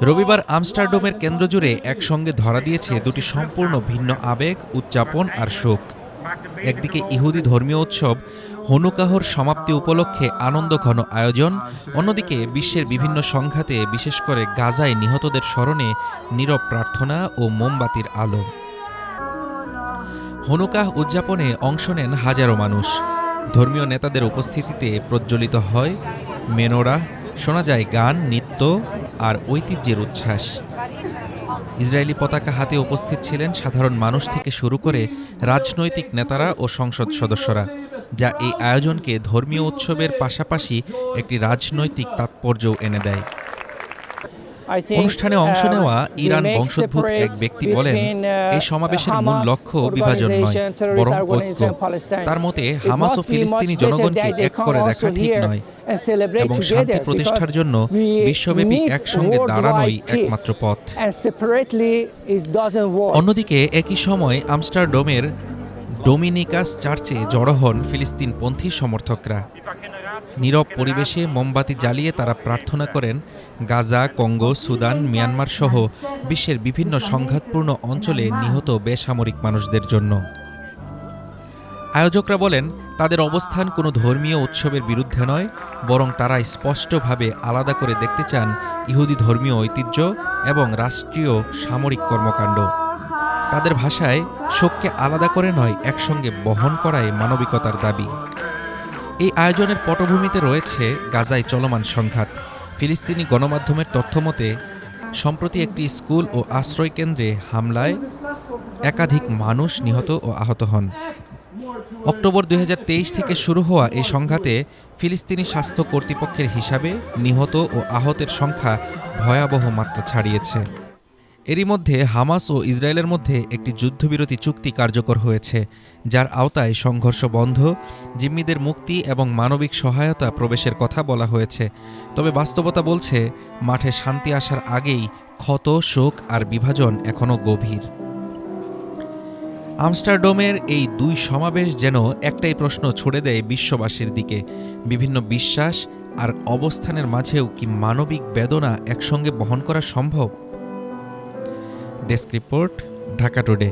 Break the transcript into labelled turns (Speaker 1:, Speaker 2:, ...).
Speaker 1: রবিবার আমস্টারডামের কেন্দ্র জুড়ে একসঙ্গে ধরা দিয়েছে দুটি সম্পূর্ণ ভিন্ন আবেগ, উদযাপন আর শোক। একদিকে ইহুদি ধর্মীয় উৎসব হনুকাহর সমাপ্তি উপলক্ষে আনন্দঘন আয়োজন, অন্যদিকে বিশ্বের বিভিন্ন সংঘাতে বিশেষ করে গাজায় নিহতদের স্মরণে নীরব প্রার্থনা ও মোমবাতির আলো। হনুকাহ উদযাপনে অংশ নেন হাজারো মানুষ। ধর্মীয় নেতাদের উপস্থিতিতে প্রজ্বলিত হয় মেনোরা, শোনা যায় গান, নৃত্য আর ঐতিহ্যের উচ্ছ্বাস। ইসরায়েলি পতাকা হাতে উপস্থিত ছিলেন সাধারণ মানুষ থেকে শুরু করে রাজনৈতিক নেতারা ও সংসদ সদস্যরা, যা এই আয়োজনকে ধর্মীয় উৎসবের পাশাপাশি একটি রাজনৈতিক তাৎপর্যও এনে দেয়। অনুষ্ঠানে অংশ নেওয়া ইরান বংশোদ্ভূত এক ব্যক্তি বলেন, এই সমাবেশের মূল লক্ষ্য বিভাজন নয়, বরং ঐক্য। তার মতে হামাস ও ফিলিস্তিনি জনগণকে এক করে দেখা ঠিক নয় এবং শান্তি প্রতিষ্ঠার জন্য বিশ্বব্যাপী একসঙ্গে দাঁড়ানোই একমাত্র পথ। অন্যদিকে একই সময় আমস্টারডামের ডোমিনিকাস চার্চে জড়ো হন ফিলিস্তিনপন্থী সমর্থকরা। নীরব পরিবেশে মোমবাতি জ্বালিয়ে তারা প্রার্থনা করেন গাজা, কঙ্গো, সুদান, মিয়ানমার সহ বিশ্বের বিভিন্ন সংঘাতপূর্ণ অঞ্চলে নিহত বেসামরিক মানুষদের জন্য। আয়োজকরা বলেন, তাদের অবস্থান কোনো ধর্মীয় উৎসবের বিরুদ্ধে নয়, বরং তারা স্পষ্টভাবে আলাদা করে দেখতে চান ইহুদি ধর্মীয় ঐতিহ্য এবং রাষ্ট্রীয় সামরিক কর্মকাণ্ড। তাদের ভাষায়, শোককে আলাদা করে নয়, একসঙ্গে বহন করাই মানবিকতার দাবি। এই আয়োজনের পটভূমিতে রয়েছে গাজায় চলমান সংঘাত। ফিলিস্তিনি গণমাধ্যমের তথ্যমতে সম্প্রতি একটি স্কুল ও আশ্রয়কেন্দ্রে হামলায় একাধিক মানুষ নিহত ও আহত হন। অক্টোবর 2023 থেকে শুরু হওয়া এই সংঘাতে ফিলিস্তিনি স্বাস্থ্য কর্তৃপক্ষের হিসাবে নিহত ও আহতের সংখ্যা ভয়াবহ মাত্রা ছাড়িয়েছে। এরই মধ্যে হামাস ও ইসরায়েলের মধ্যে একটি যুদ্ধবিরতি চুক্তি কার্যকর হয়েছে, যার আওতায় সংঘর্ষ বন্ধ, জিম্মিদের মুক্তি এবং মানবিক সহায়তা প্রবেশের কথা বলা হয়েছে। তবে বাস্তবতা বলছে, মাঠে শান্তি আসার আগেই ক্ষত, শোক আর বিভাজন এখনও গভীর। আমস্টারডামের এই দুই সমাবেশ যেন একটাই প্রশ্ন ছুড়ে দেয় বিশ্ববাসীর দিকে, বিভিন্ন বিশ্বাস আর অবস্থানের মাঝেও কি মানবিক বেদনা একসঙ্গে বহন করা সম্ভব? Desk report, Dhaka today.